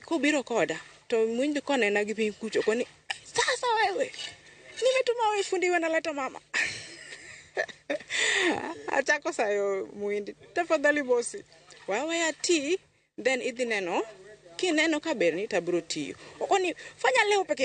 Kubiro koda, to mwindi konena gi piny kucho, koni, sasa wewe, nimetuma wewe fundi wanaleta mama. Achako sayo mwindi. Tafadhali bosi. Wawe ati, then idhi neno. Kineno kaberni tabro tiyo. Okoni, fanya leo peke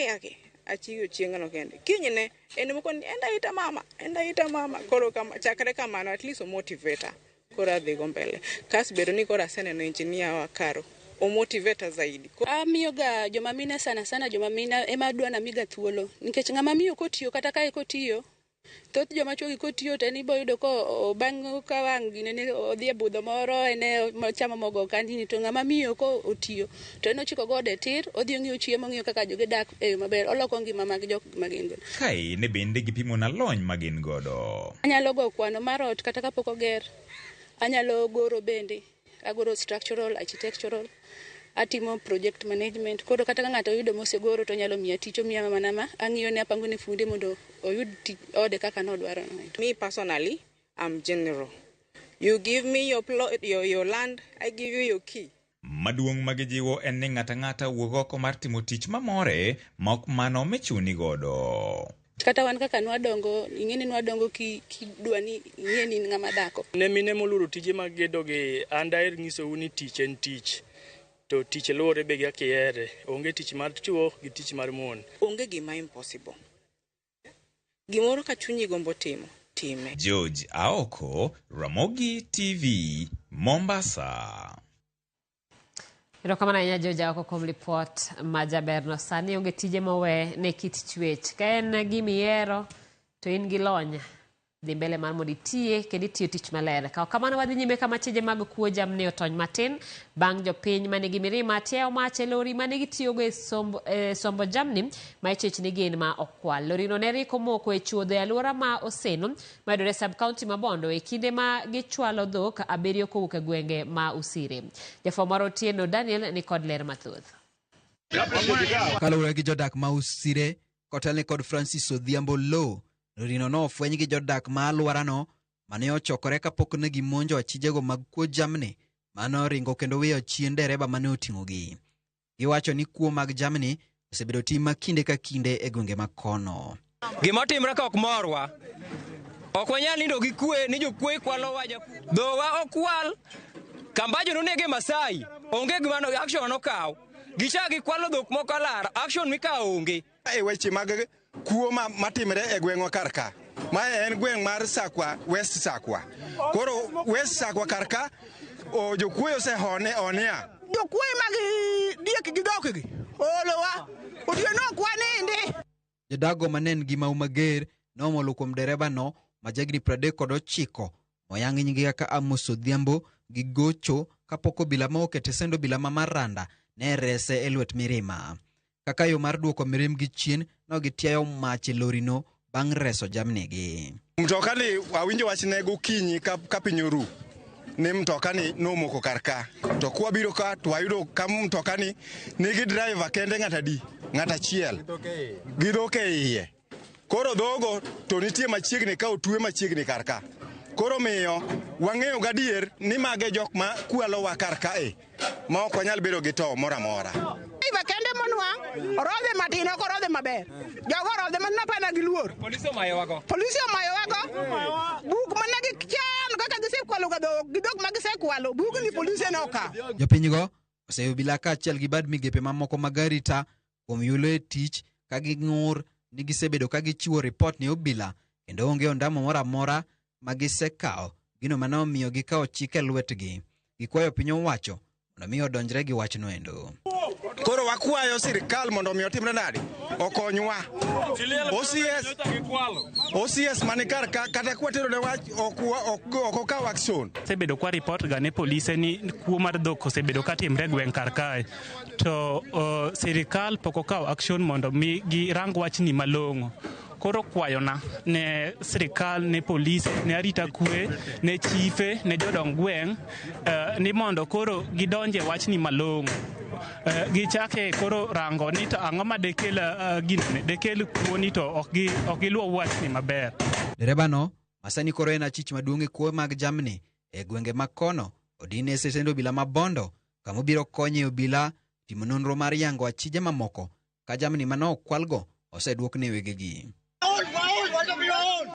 yake. Achiyo chiengano kende. Kinyine, eni mokoni, enda ita mama. Koro kama, chakre kamano, at least o motivator. Kora dhigo mbele. Kas beroni kora sene no engineer wa Karo. O motivator zaidi. Amiyo ga jomamine sana jomamine ema dwa na miga thuolo. Nikech ng'ama miyo kotiyo kata kae kotiyo. Thoth joma chuo kotiyo to ni boyudo ko bang' ka wang' gine odhi e budho moro ene chamo mogo kanjini to ng'ama miyo ko otiyo to en ochiko gode tir odhi ng'iyo chiemo ng'iyo kaka joge dak e maber oloko ngima mag jok magin go. Kai ne bende gipimo na lony magin godo. Anyalo go kwano mar ot kata kapok oger. Anyalo goro bende. Agoro structural, architectural. Atimo project management. Koro kata ng'ato oyudo mosegoro to nyalo miya tich omiya manama ang'iyo ne apango ne funde mondo oyud ode kaka no dwaro. Me personally, I'm general. You give me your land, I give you your key. Maduong' magijiwo en ni ng'ata wuog oko mar timo tich mamore mok mano mechuni godo. Kata wan kaka nwadongo, ing'eni nwadongo kidwa ni ing'eni ng'ama dako. Ne mine moluro tije mag gedo gi andair nyiso uni tich en tich. To tich luore be gi kiere. Onge tich mar chuo gi tich mar mon. Onge gima impossible. Gimoro ka chunyi gombo timo, time. George Aoko, Ramogi TV, Mombasa. Erokamano ahinya George Aoko kuom lipot majaberno. Sani onge tije mowe ne kit chwech. Ka en gimiero to in gi lony. Dhi mbele mar mondo itiye kendo itiyo tich maler. Kamano wadhi nyime kama cheje mag kuo jamni otony matin bang' jopiny manigi mirima tiao mach e lori manigi tiyogo e sombo jamni ma ichich gin ma okwal. Lorino ne riko moko e chuodho e alwora ma Oseno mayudore sub-county ma Bondo e kinde ma gichwalo dhok abiriyo kowuok e gwenge ma Usire. Jafwambo mar Otieno Daniel ni kod ler mathoth. Kaluwore gi jodak ma Usire kotelne kod Francis Odhiambo Lo, lorino no ofweny gi jodak ma alworano mane ochokore kapok ne gimonjo achijego mag kuo jamni mano ringo kendo weyo chien dereba mane oting'ogi. Giwacho ni kuo mag jamni osebedo tim ma kinde ka kinde e gwenge ma kono. Gima timre ka ok morwa. Ok wanyal nindo gi kwe ni jokwe kwalo waja. Dhowa okwal. Kambajo nonege Masai, onge gimano action nokaw. Gichagi kwalo dhok moko lar, action mikawo onge. Weche mag kuo matimre e gweng'wa karka. Ma en gweng' mar Sakwa, West Sakwa. Koro West Sakwa karka, jokuoyo se onia. Jokuoyo mag diek gi dhok gi. Olowa. Otieno kwaninde. Jodago manen gi mau mager nomolo kuom dereba no majagni 39 moyangi nyingi kaka Amos Odhiambo gi gocho kapok obila ma okete sendo obila ma Maranda ne rese e lwet mirima. Kaka yo mar duoko mirim gi chien no gitiayo mach e lorino bang' reso jamnigi. Mtokani awinjo wachne gokinyi ka piny oru. Ni mtokani nomoko karka. To kwa biro ka twayudo ka mtokani nigi driver kende ng'ata achiel. Gidoke iye. Koro dhogo to nitie machiegni ka otwe machiegni karka. Koro miyo wang'eyo gadier ni mage jok ma kwalo wa karka ma ok wanyal bedo gi to mora mora. Iba kende monwa orodhe matino ko orodhe maber. Jogo orodhe manna pana gi luor. Polisi omayowago. Buk managi chan kaka gisekwalo gidok magisekwalo buk ni polisi noka. Jopinygo oseyo bila ka achiel gi bad migepe mamoko magarita kuom yulo e tich ka ging'ur ni gisebedo ka gichiwo ripot ni obila kendo onge ondamo mora mora magisekawo gino manomiyo gikawo chike lwetgi. Gikwayo piny owacho mondo mi odonjre gi wachno endo. Koro wakwayo sirikal mondo mi otimre nadi okonywa. OCS manikar kata kwatero ne wach ok okaw action. Sebedo kwa report ga ne polise ni kuo mar dhok osebedo ka timre gweng' kar kae to sirikal pok okaw action mondo mi girang wachni malong'o. Koro kwayona ne sirikal, ne polisi, ne arita kwe, ne chife, ne jodong gweng' ni mondo koro gidonje wachni malong'o. Gichake koro rango ni to ang'o ma dekel kuoni to ok giluwo wachni maber. Derebano masani koro en achich maduong' e kuo mag jamni e gwenge mag kono odine sesendo obila mabondo kama biro konyo obila timo nonro mar yango achije mamoko ka jamni mano okwalgo oseduokne wegegi.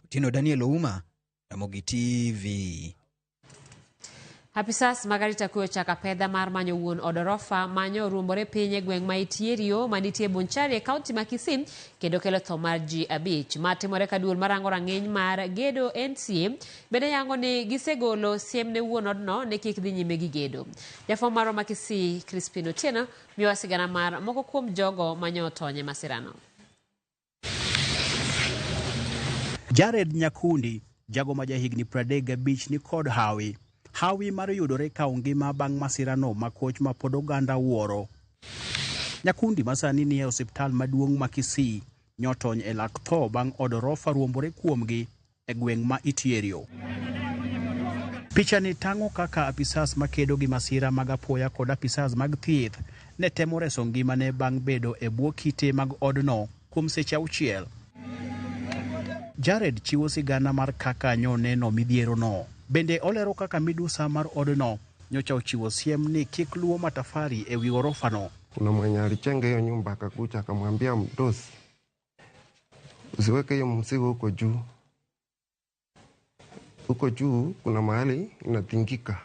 Tino Daniel Ouma, Ramogi TV. Apisas magarita kuyo chaka pedha mar manyo wuon odorofa manyo ruombore pinye gweng' ma itierio manitie Bonchari e kaunti ma Kisii kendo kelo tho mar ji 5 matimore ka duol marango rang'iny mar gedo NCA bende yango ni gisegolo siem ne wuon odno ne kik dhi nyime gi gedo. Jafwambo mar ma Kisii Crispino Otieno miyo sigana mar moko kuom jogo manyo otonye masirano. Jared Nyakundi, jago ma jahigni 35 ni kod hawi mar yudore ka ngima bang' masirano makoch ma pod oganda wuoro. Nyakundi masani ni e osiptal maduong' ma Kisii nyotony e lak tho bang' odorofa ruombore kuomgi e gweng' ma itierio. Pichani tang'o kaka apisas makedo gi masira mag apoya kod apisas mag thieth ne temo reso ngimane bang' bedo e bwo kite mag odno kuom seche 6. Jared chiwo sigana mar kaka nyoneno midhiero no. Bende olero kaka midusa mar odno nyocha ochiwo siem ni kik luo matafari e wi orofa no. Kuna mwenye alijenga hiyo nyumba akakuja akamwambia mdosi, usiweke hiyo mzigo huko juu. Huko juu kuna mahali inatingika.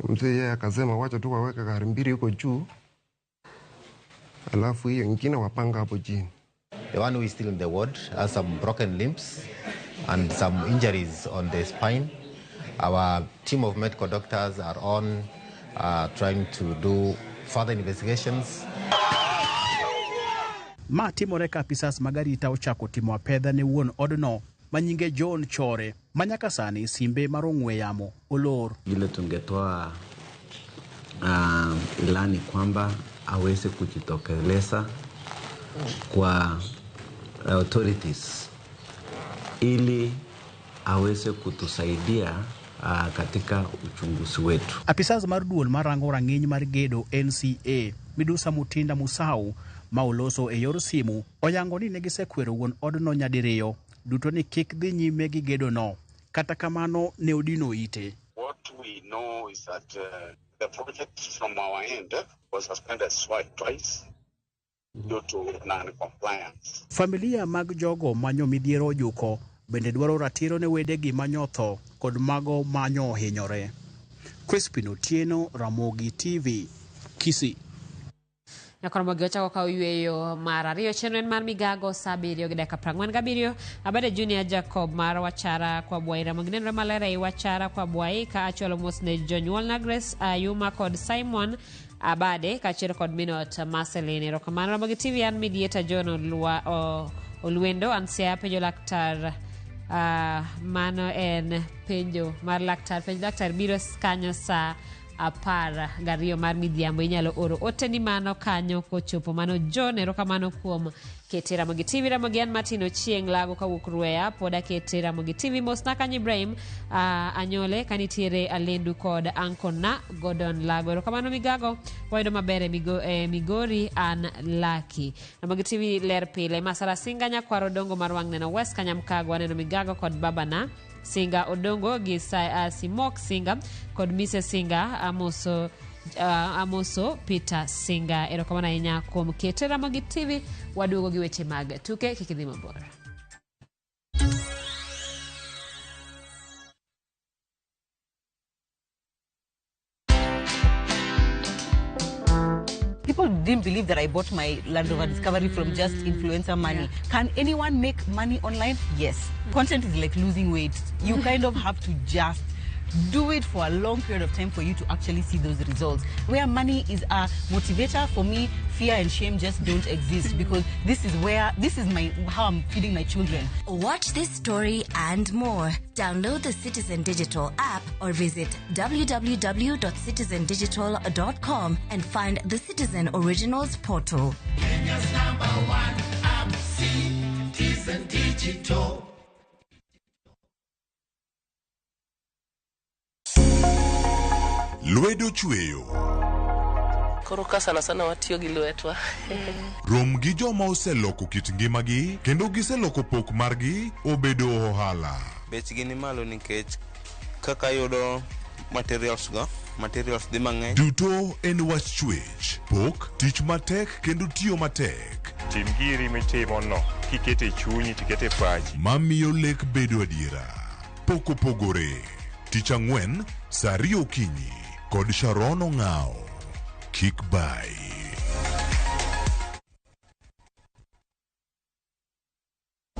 Mzee yeye akasema wacha tu waweke gari mbili huko juu, alafu hiyo nyingine wapanga hapo chini. The one who is still in the ward has some broken limbs and some injuries on the spine. Our team of medical doctors are on trying to do further investigations. Ma timore ka apisas magarita ochako timo pedha ne wuon odno manyinge John Chore manyaka sani simbe mar ong'we yamo olor. Ile tungetoa ilani kwamba aweze kujitokeleza kwa authorities ili aweze kutusaidia katika uchunguzi wetu. Apisas mar duol marango rang'iny mar gedo NCA Midusa Mutinda Musau ma oloso e yor simu oyango ni negisekwero wuon odno nyadiriyo duto ni kik dhi nyime gi gedo no. Kata kamano ne odino ite. What we know is that the project from our end was suspended twice due to non-compliance. Familia mag jogo manyo midhiero juko bende dwaro ratiro ne wedegi manyotho kod mago manyo hinyore. Crispin Otieno, Ramogi TV, Kisii. Ramogi ochako kawo yweyo mar ariyo chenro en mar Migago saa 7:47. Abade Junior Jacob mar Wachara kwa Bwai Ramogi nenre malera i Wachara kwa Bwai ka acholo mos ne jonyuol na Grace Ayuma kod Simon Abade ka achiel kod minot Marceline. Erokamano Ramogi TV an Mediator John Olwendo ansia penjo laktar mano en penjo mar laktar. Penjo laktar biro kanyo saa 12 mar midhiambo. Inyalo oro ote ni mano kanyo kochopo. Mano John, erokamano kuom kete Ramogi TV. Ramogi an Martino Chieng Lago kawuok Rueya poda kete Ramogi TV. Mosna kanyo Ibrahim anyole kanitiere Alendu kod Ankona Gordon Lago. Erokamano Migago wayudo mabere Migori an Lucky. Ramogi TV ler pile. Masara Singa nyakwaro dongo mar wang' neno West Kanyamkago aneno Migago kod babana Singa Odongo gi Simok Singa kod Mise Singa Amoso Peter Singa. Erokamano ahinya kuom kete Ramogi TV. Waduogo gi weche mag tuke kik idhi mabor. People didn't believe that I bought my Land Rover Discovery from just influencer money. Yeah. Can anyone make money online? Yes. Content is like losing weight. You kind of have to just do it for a long period of time for you to actually see those results. Where money is a motivator, for me, fear and shame just don't exist, because this is how I'm feeding my children. Watch this story and more. Download the Citizen Digital app or visit www.citizendigital.com and find the Citizen Originals portal. Kenya's #1 app, Citizen Digital. Lwedo chweyo. Koroka sana watiyo gi lwetwa. Rom gi joma oseloko kit ngimagi kendo giseloko pok margi obedo ohala. Bechgi ni malo nikech kaka yudo materials di mang'eny. Duto en wach chwech, pok, tich matek kendo tiyo matek. Tim giri mitimo no, kikete chunyi tikete pachi. Mamiyo lek bedo adiera. Pok opogore. Tich ang'wen, saa 2 okinyi. Kod Sharon Ong'ao. Kick by.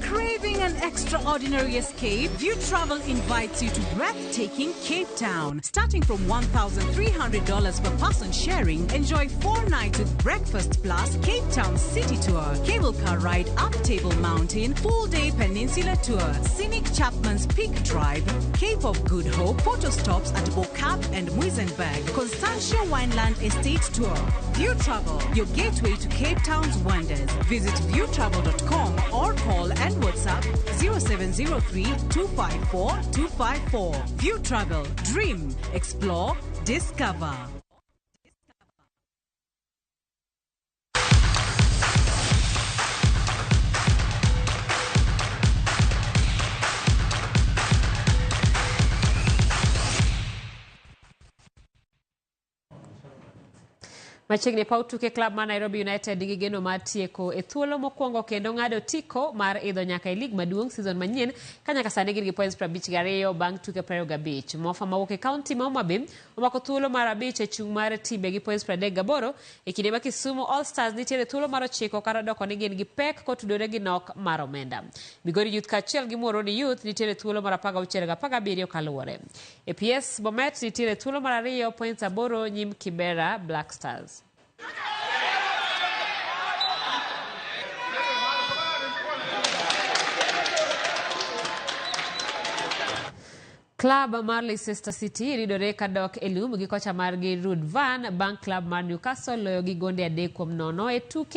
Craving an extraordinary escape? View Travel invites you to breathtaking Cape Town. Starting from $1,300 per person sharing, enjoy 4 nights with breakfast plus Cape Town City Tour, cable car ride up Table Mountain, full-day peninsula tour, scenic Chapman's Peak Drive, Cape of Good Hope, photo stops at Bokap and Muizenberg, Constantia Wineland Estate Tour. View Travel, your gateway to Cape Town's wonders. Visit viewtravel.com or call and WhatsApp 0703-254-254. View Travel. Dream. Explore. Discover. Machiegni paw tuke klab mar Nairobi United gi geno mar tieko e thuolo mokwongo kendo ng'ado tiko mar idho nyaka e lig maduong' season manyien ka nyaka sani gin gi points 52 bang' tuke 25. Mofa mawuok e kaunti ma Homa Bay omako thuolo mar 5 e chung' mar timbe gi points 38 e kinde ma Kisumu All Stars nitiere thuolo mar 9 kar doko ni gin gi pek kotudore gi nok mar omenda. Migori Youth kaachiel gi Muhoroni Youth nitiere thuolo mar 16 gi 17 kaluwore. E PS Bomet nitiere thuolo mar 2 points 8 nyim Kibera Black Stars. Club mar Leicester City ridore kadok elum gi kocha margi Ruud van Bank Club mar Newcastle loyo gi gonde 3-0 e tuke